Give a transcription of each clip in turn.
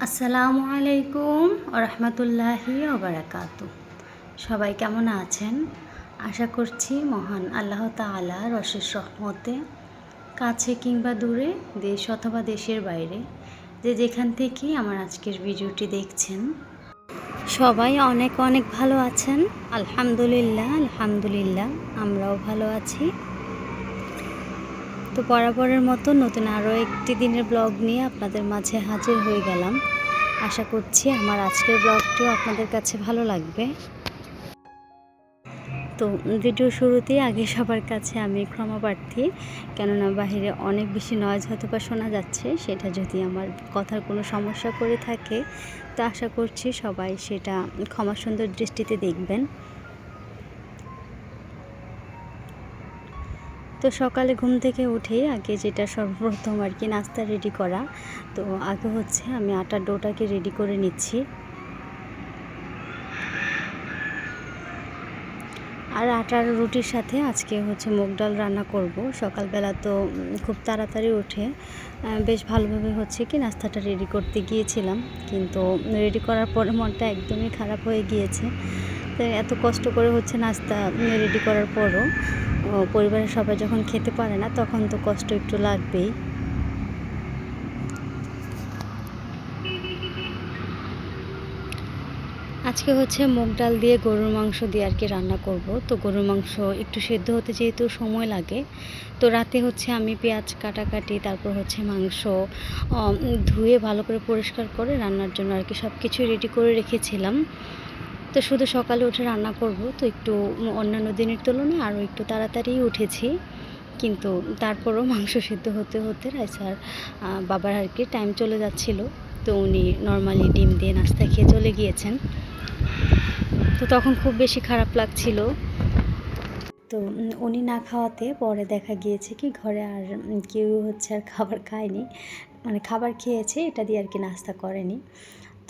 আসসালামু আলাইকুম রহমতুল্লাহি ওবারাকাতু। সবাই কেমন আছেন? আশা করছি মহান আল্লাহ তাআলার অশেষ রহমতে কাছে কিংবা দূরে, দেশ অথবা দেশের বাইরে, যে যেখান থেকেই আমার আজকের ভিডিওটি দেখছেন, সবাই অনেক অনেক ভালো আছেন। আলহামদুলিল্লাহ আলহামদুলিল্লাহ, আমরাও ভালো আছি। তো বরাবরের মতো নতুন আরও একটি দিনের ব্লগ নিয়ে আপনাদের মাঝে হাজির হয়ে গেলাম। আশা করছি আমার আজকের ব্লগটিও আপনাদের কাছে ভালো লাগবে। তো ভিডিও শুরুতেই আগে সবার কাছে আমি ক্ষমা প্রার্থী, কেননা বাহিরে অনেক বেশি নয়েজ হয়তো বা শোনা যাচ্ছে। সেটা যদি আমার কথার কোনো সমস্যা করে থাকে, তো আশা করছি সবাই সেটা ক্ষমা সুন্দর দৃষ্টিতে দেখবেন। তো সকালে ঘুম থেকে উঠেই আগে যেটা সর্বপ্রথম আর কি নাস্তা রেডি করা। তো আগে হচ্ছে আমি আটার ডোটাকে রেডি করে নিচ্ছি। আর আটার রুটির সাথে আজকে হচ্ছে মুগ ডাল রান্না করব। সকালবেলা তো খুব তাড়াতাড়ি উঠে বেশ ভালোভাবে হচ্ছে কি নাস্তাটা রেডি করতে গিয়েছিলাম, কিন্তু রেডি করার পরে মনটা একদমই খারাপ হয়ে গিয়েছে। তো এত কষ্ট করে হচ্ছে নাস্তা রেডি করার পরও পরিবারের সবাই যখন খেতে পারে না, তখন তো কষ্ট একটু লাগবেই। আজকে হচ্ছে মুগ ডাল দিয়ে গরুর মাংস দিয়ে আর কি রান্না করব। তো গরুর মাংস একটু সেদ্ধ হতে যেহেতু সময় লাগে, তো রাতে হচ্ছে আমি পেঁয়াজ কাটাকাটি, তারপর হচ্ছে মাংস ধুয়ে ভালো করে পরিষ্কার করে রান্নার জন্য আর কি সব কিছু রেডি করে রেখেছিলাম। তো শুধু সকালে উঠে রান্না করব, তো একটু অন্যান্য দিনের তুলনায় আরও একটু তাড়াতাড়ি উঠেছি। কিন্তু তারপরও মাংস সিদ্ধ হতে হতে রাইসার বাবার আর কি টাইম চলে যাচ্ছিল। তো উনি নর্মালি ডিম দিয়ে নাস্তা খেয়ে চলে গিয়েছেন। তো তখন খুব বেশি খারাপ লাগছিল। তো উনি না খাওয়াতে পরে দেখা গিয়েছে কি ঘরে আর কেউ হচ্ছে আর খাবার খায়নি, মানে খাবার খেয়েছে এটা দিয়ে আর কি নাস্তা করেনি।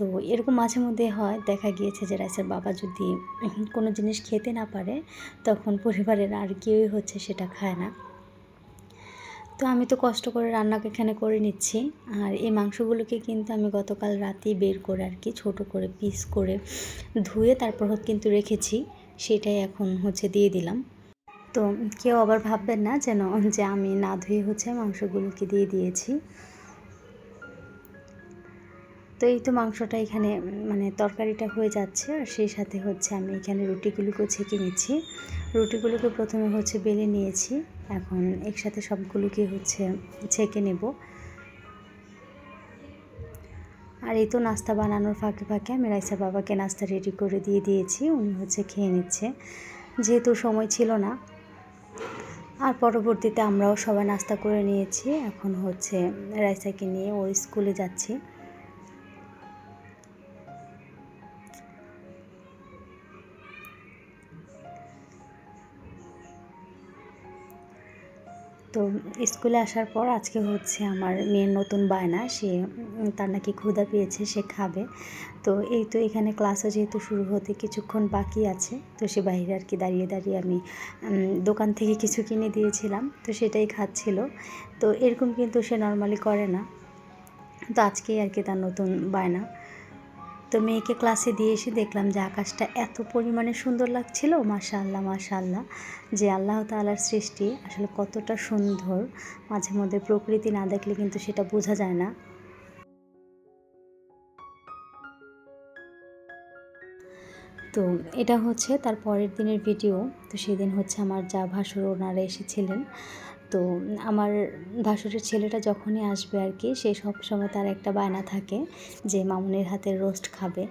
তো এরকম মাঝে মধ্যে হয়, দেখা গিয়েছে যে রাইসার বাবা যদি কোনো জিনিস খেতে না পারে, তখন পরিবারের আর কেউই হচ্ছে সেটা খায় না। তো আমি তো কষ্ট করে রান্না এখানে করে নিচ্ছি। আর এই মাংসগুলোকে কিন্তু আমি গতকাল রাতেই বের করে আর কি ছোট করে পিস করে ধুয়ে তারপর কিন্তু রেখেছি, সেটাই এখন হচ্ছে দিয়ে দিলাম। তো কেউ আবার ভাববেন না যেন যে আমি না ধুয়ে হচ্ছে মাংসগুলোকে দিয়ে দিয়েছি। তো এই তো মাংসটা এখানে মানে তরকারিটা হয়ে যাচ্ছে, আর সেই সাথে হচ্ছে আমি এখানে রুটিগুলোকেও ছেঁকে নিচ্ছি। রুটিগুলোকে প্রথমে হচ্ছে বেলে নিয়েছি, এখন একসাথে সবগুলোকে হচ্ছে ছেঁকে নেব। আর এই তো নাস্তা বানানোর ফাঁকে ফাঁকে আমি রাইসার বাবাকে নাস্তা রেডি করে দিয়ে দিয়েছি, উনি হচ্ছে খেয়ে নিচ্ছে, যেহেতু সময় ছিল না। আর পরবর্তীতে আমরাও সবাই নাস্তা করে নিয়েছি, এখন হচ্ছে রাইসাকে নিয়ে ওর স্কুলে যাচ্ছি। তো স্কুলে আসার পর আজকে হচ্ছে আমার মেয়ের নতুন বায়না, সে তার নাকি ক্ষুধা পেয়েছে, সে খাবে। তো এই তো এখানে ক্লাসও যেহেতু শুরু হতে কিছুক্ষণ বাকি আছে, তো সে বাইরে আর কি দাঁড়িয়ে দাঁড়িয়ে আমি দোকান থেকে কিছু কিনে দিয়েছিলাম, তো সেটাই খাচ্ছিল। তো এরকম কিন্তু সে নর্মালি করে না, তো আজকেই আর কি তার নতুন বায়না। তো মেয়েকে ক্লাসে দিয়ে এসে দেখলাম যে আকাশটা এত পরিমাণে সুন্দর লাগছিল, মাশাআল্লাহ মাশাআল্লাহ, যে আল্লাহ তাআলার সৃষ্টি আসলে কতটা সুন্দর, মাঝে মধ্যে প্রকৃতি না দেখলে কিন্তু সেটা বোঝা যায় না। তো এটা হচ্ছে তার পরের দিনের ভিডিও। তো সেদিন হচ্ছে আমার যা ভাসুর ওনারা এসেছিলেন। তো আমার ভাসুরের ছেলেটা যখনই আসবে আর কি, সে সবসময় তার একটা বায়না থাকে যে মামুনের হাতের রোস্ট খাবে।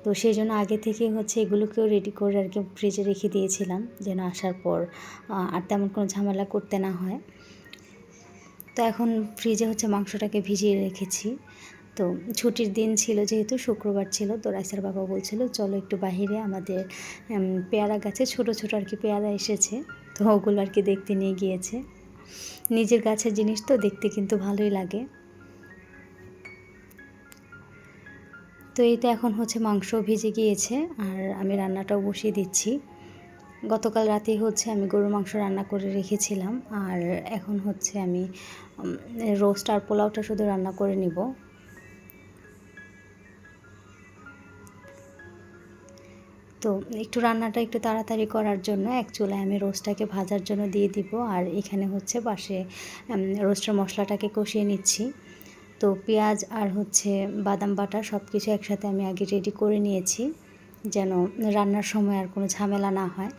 তো সেই জন্য আগে থেকে হচ্ছে এগুলোকেও রেডি করে আর কি ফ্রিজে রেখে দিয়েছিলাম, যেন আসার পর আর তেমন কোনো ঝামেলা করতে না হয়। তো এখন ফ্রিজে হচ্ছে মাংসটাকে ভিজিয়ে রেখেছি। তো ছুটির দিন ছিল, যেহেতু শুক্রবার ছিল, তো রাইসার বাবা বলছিল চলো একটু বাহিরে, আমাদের পেয়ারা গাছে ছোট ছোট আর কি পেয়ারা এসেছে, তো ওগুলো আর কি দেখতে নিয়ে গিয়েছে। নিজের গাছের জিনিস তো দেখতে কিন্তু ভালোই লাগে। তো এই তো এখন হচ্ছে মাংস ভিজে গিয়েছে, আর আমি রান্নাটাও বসিয়ে দিচ্ছি। গতকাল রাতেই হচ্ছে আমি গরুর মাংস রান্না করে রেখেছিলাম, আর এখন হচ্ছে আমি রোস্ট আর পোলাওটা শুধু রান্না করে নিব। তো একটু রান্নাটা একটু তাড়াতাড়ি করার জন্য এক চুলায় আমি রোস্টটাকে ভাজার জন্য দিয়ে দিব, আর এখানে হচ্ছে পাশে রোস্টের মশলাটাকে কষিয়ে নিচ্ছি। তো পেঁয়াজ আর হচ্ছে বাদাম বাটা সব কিছু একসাথে আমি আগে রেডি করে নিয়েছি, যেন রান্নার সময় আর কোনো ঝামেলা না হয়।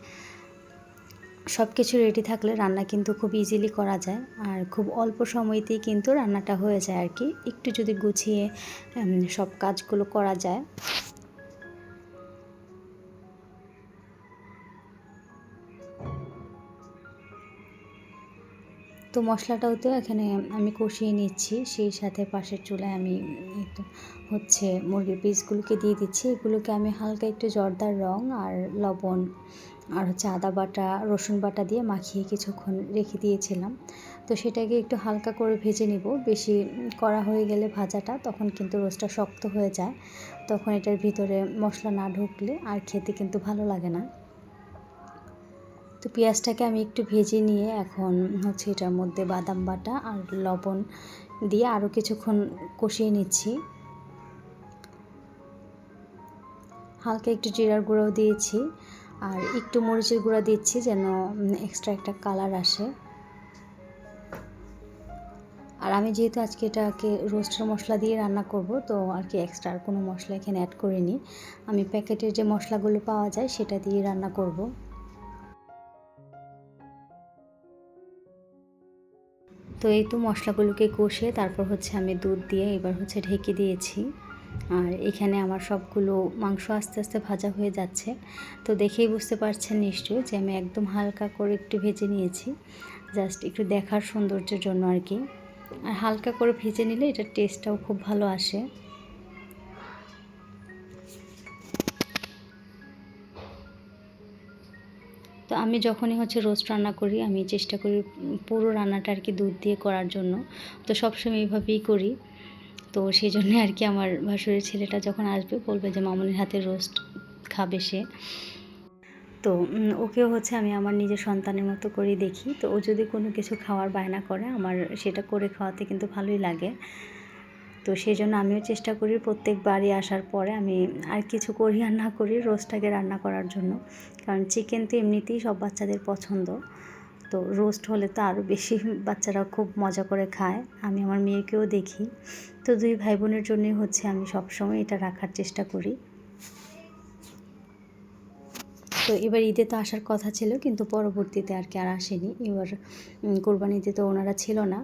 সব কিছু রেডি থাকলে রান্না কিন্তু খুব ইজিলি করা যায়, আর খুব অল্প সময়তেই কিন্তু রান্নাটা হয়ে যায় আর কি, একটু যদি গুছিয়ে সব কাজগুলো করা যায়। তো মশলাটাও তো এখানে আমি কষিয়ে নিচ্ছি, সেই সাথে পাশের চুলায় আমি একটু হচ্ছে মুরগির পিসগুলোকে দিয়ে দিচ্ছি। এগুলোকে আমি হালকা একটু জর্দার রং আর লবণ আর হচ্ছে আদা বাটা রসুন বাটা দিয়ে মাখিয়ে কিছুক্ষণ রেখে দিয়েছিলাম। তো সেটাকে একটু হালকা করে ভেজে নিব, বেশি কড়া হয়ে গেলে ভাজাটা তখন কিন্তু রোস্টটা শক্ত হয়ে যায়, তখন এটার ভিতরে মশলা না ঢুকলে আর খেতে কিন্তু ভালো লাগে না। তো পেঁয়াজটাকে আমি একটু ভেজে নিয়ে এখন হচ্ছে এটার মধ্যে বাদাম বাটা আর লবণ দিয়ে আরও কিছুক্ষণ কষিয়ে নিচ্ছি। হালকা একটু জিরার গুঁড়োও দিয়েছি আর একটু মরিচের গুঁড়া দিচ্ছি, যেন এক্সট্রা একটা কালার আসে। আর আমি যেহেতু আজকে এটাকে রোস্টের মশলা দিয়ে রান্না করব, তো আর কি এক্সট্রা আর কোনো মশলা এখানে অ্যাড করিনি। আমি প্যাকেটের যে মশলাগুলো পাওয়া যায় সেটা দিয়ে রান্না করব। তো এই তো মশলাগুলোকে কষে তারপর হচ্ছে আমি দুধ দিয়ে এবার হচ্ছে ঢেকে দিয়েছি। আর এখানে আমার সবগুলো মাংস আস্তে আস্তে ভাজা হয়ে যাচ্ছে। তো দেখেই বুঝতে পারছেন নিশ্চয়ই যে আমি একদম হালকা করে একটু ভেজে নিয়েছি, জাস্ট একটু দেখার সৌন্দর্যের জন্য আর কি। আর হালকা করে ভেজে নিলে এটার টেস্টটাও খুব ভালো আসে। তো আমি যখনই হচ্ছে রোস্ট রান্না করি আমি চেষ্টা করি পুরো রান্নাটা আর কি দুধ দিয়ে করার জন্য। তো সবসময় এইভাবেই করি। তো সেই জন্যে আর কি আমার ভাসুরের ছেলেটা যখন আসবে বলবে যে মামুনির হাতের রোস্ট খাবে সে। তো ওকেও হচ্ছে আমি আমার নিজের সন্তানের মতো করেই দেখি। তো ও যদি কোনো কিছু খাওয়ার বায়না করে আমার সেটা করে খাওয়াতে কিন্তু ভালোই লাগে। তো সেই জন্য আমিও চেষ্টা করি প্রত্যেকবারই আসার পরে আমি আর কিছু করি আর না করি রোস্টটাকে রান্না করার জন্য, কারণ চিকেন তো এমনিতেই সব বাচ্চাদের পছন্দ। তো রোস্ট হলে তো আরও বেশি বাচ্চারা খুব মজা করে খায়, আমি আমার মেয়েকেও দেখি। তো দুই ভাই বোনের জন্যই হচ্ছে আমি সবসময় এটা রাখার চেষ্টা করি। তো এবার ঈদে তো আসার কথা ছিল, কিন্তু পরবর্তীতে আর কি আর আসেনি। এবার কোরবানিতে তো ওনারা ছিল না,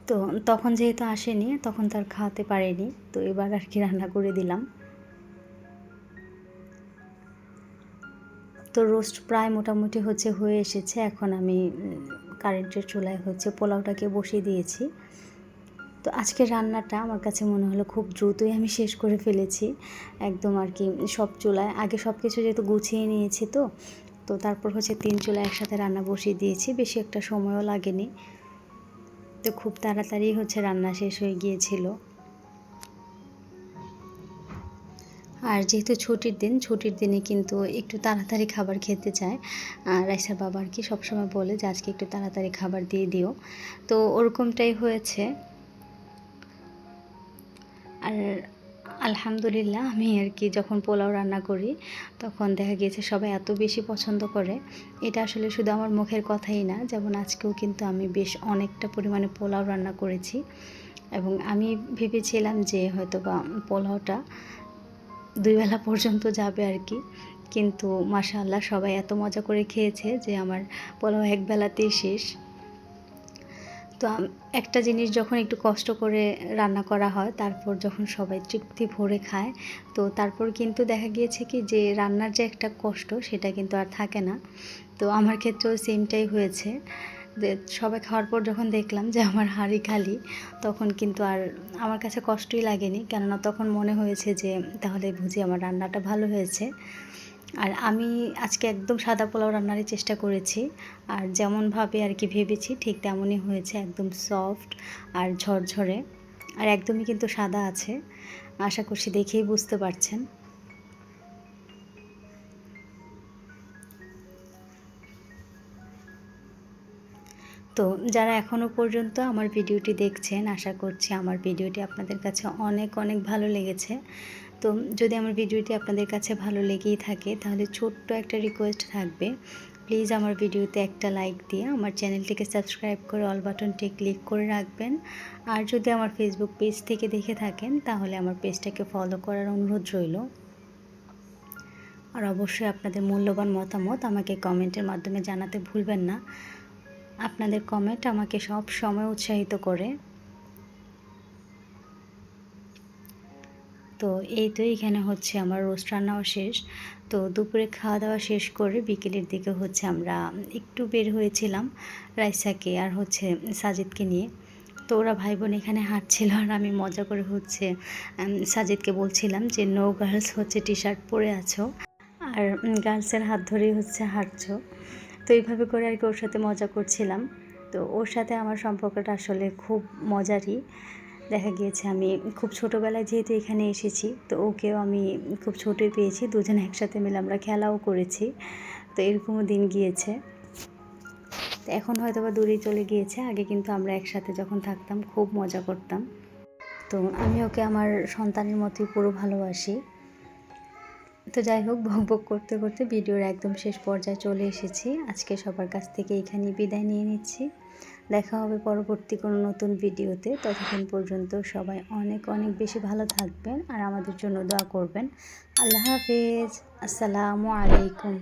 তো তখন যেহেতু আসেনি তখন তার খাওয়াতে পারেনি। তো এবার আর কি রান্না করে দিলাম। তো রোস্ট প্রায় মোটামুটি হচ্ছে হয়ে এসেছে। এখন আমি কারেন্টের চুলায় হচ্ছে পোলাওটাকে বসিয়ে দিয়েছি। তো আজকের রান্নাটা আমার কাছে মনে হলো খুব দ্রুতই আমি শেষ করে ফেলেছি একদম আর কি। সব চুলায় আগে সব কিছু যেহেতু গুছিয়ে নিয়েছি, তো তো তারপর হচ্ছে 3 চুলায় একসাথে রান্না বসিয়ে দিয়েছি, বেশি একটা সময়ও লাগেনি। তো খুব তাড়াতাড়ি হচ্ছে রান্না শেষ হয়ে গিয়েছিল। আর যেহেতু ছুটির দিনে কিন্তু একটু তাড়াতাড়ি খাবার খেতে চায়। আর রাইসার বাবা আর কি সবসময় বলে যে আজকে একটু তাড়াতাড়ি খাবার দিয়ে দিও। তো ওরকমটাই হয়েছে। আর আলহামদুলিল্লাহ আমি আর কি যখন পোলাও রান্না করি তখন দেখা গিয়েছে সবাই এত বেশি পছন্দ করে। এটা আসলে শুধু আমার মুখের কথাই না, যেমন আজকেও কিন্তু আমি বেশ অনেকটা পরিমাণে পোলাও রান্না করেছি, এবং আমি ভেবেছিলাম যে হয়তো বা পোলাওটা 2 বেলা পর্যন্ত যাবে আর কি, কিন্তু মাশাআল্লাহ সবাই এত মজা করে খেয়েছে যে আমার পোলাও এক বেলাতেই শেষ। তো একটা জিনিস যখন একটু কষ্ট করে রান্না করা হয় তারপর যখন সবাই তৃপ্তি ভরে খায়, তো তারপর কিন্তু দেখা গিয়েছে কি যে রান্নার যে একটা কষ্ট সেটা কিন্তু আর থাকে না। তো আমার ক্ষেত্রেও সেমটাই হয়েছে, যে সবাই খাওয়ার পর যখন দেখলাম যে আমার হাঁড়ি খালি, তখন কিন্তু আর আমার কাছে কষ্টই লাগেনি, কেননা তখন মনে হয়েছে যে তাহলে বুঝি আমার রান্নাটা ভালো হয়েছে। আর আমি আজকে একদম সাদা পোলাও রান্নারই চেষ্টা করেছি, আর যেমনভাবে আর কি ভেবেছি ঠিক তেমনই হয়েছে, একদম সফট আর ঝরঝরে, আর একদমই কিন্তু সাদা আছে। আশা করছি দেখেই বুঝতে পারছেন। তো যারা এখনও পর্যন্ত আমার ভিডিওটি দেখছেন, আশা করছি আমার ভিডিওটি আপনাদের কাছে অনেক অনেক ভালো লেগেছে। তো যদি আমার ভিডিওটি আপনাদের কাছে ভালো লেগেই থাকে তাহলে ছোট্ট একটা রিকোয়েস্ট থাকবে, প্লিজ আমার ভিডিওতে একটা লাইক দিয়ে আমার চ্যানেলটিকে সাবস্ক্রাইব করে অল বাটনটি ক্লিক করে রাখবেন। আর যদি আমার ফেসবুক পেজ থেকে দেখে থাকেন তাহলে আমার পেজটাকে ফলো করার অনুরোধ রইল। আর অবশ্যই আপনাদের মূল্যবান মতামত আমাকে কমেন্টের মাধ্যমে জানাতে ভুলবেন না। আপনাদের কমেন্ট আমাকে সব সময় উৎসাহিত করে। তো এই তো এখানে হচ্ছে আমার রোস্ট রান্নাও শেষ। তো দুপুরে খাওয়া দাওয়া শেষ করে বিকেলের দিকে হচ্ছে আমরা একটু বের হয়েছিলাম রাইসাকে আর হচ্ছে সাজিদকে নিয়ে। তো ওরা ভাই বোন এখানে হাঁটছিল আর আমি মজা করে হচ্ছে সাজিদকে বলছিলাম যে নো গার্লস হচ্ছে টি শার্ট পরে আছো আর গার্লসের হাত ধরেই হচ্ছে হাঁটছো। তো এইভাবে করে আর কি ওর সাথে মজা করছিলাম। তো ওর সাথে আমার সম্পর্কটা আসলে খুব মজারই। দেখা গিয়েছে আমি খুব ছোটোবেলায় যেহেতু এখানে এসেছি, তো ওকেও আমি খুব ছোটোই পেয়েছি, দুজনে একসাথে মিলে আমরা খেলাও করেছি। তো এরকমও দিন গিয়েছে। তো এখন হয়তো বা দূরেই চলে গিয়েছে, আগে কিন্তু আমরা একসাথে যখন থাকতাম খুব মজা করতাম। তো আমি ওকে আমার সন্তানের মতোই পুরো ভালোবাসি। তো যাই হোক, বকবক করতে করতে ভিডিওর একদম শেষ পর্যায়ে চলে এসেছি। আজকে সবার কাছ থেকে এখানেই বিদায় নিয়ে নিচ্ছি। দেখা হবে পরবর্তী কোনো নতুন ভিডিওতে। ততক্ষণ পর্যন্ত সবাই অনেক অনেক বেশি ভালো থাকবেন আর আমাদের জন্য দোয়া করবেন। আল্লাহ হাফেজ। আসসালামু আলাইকুম।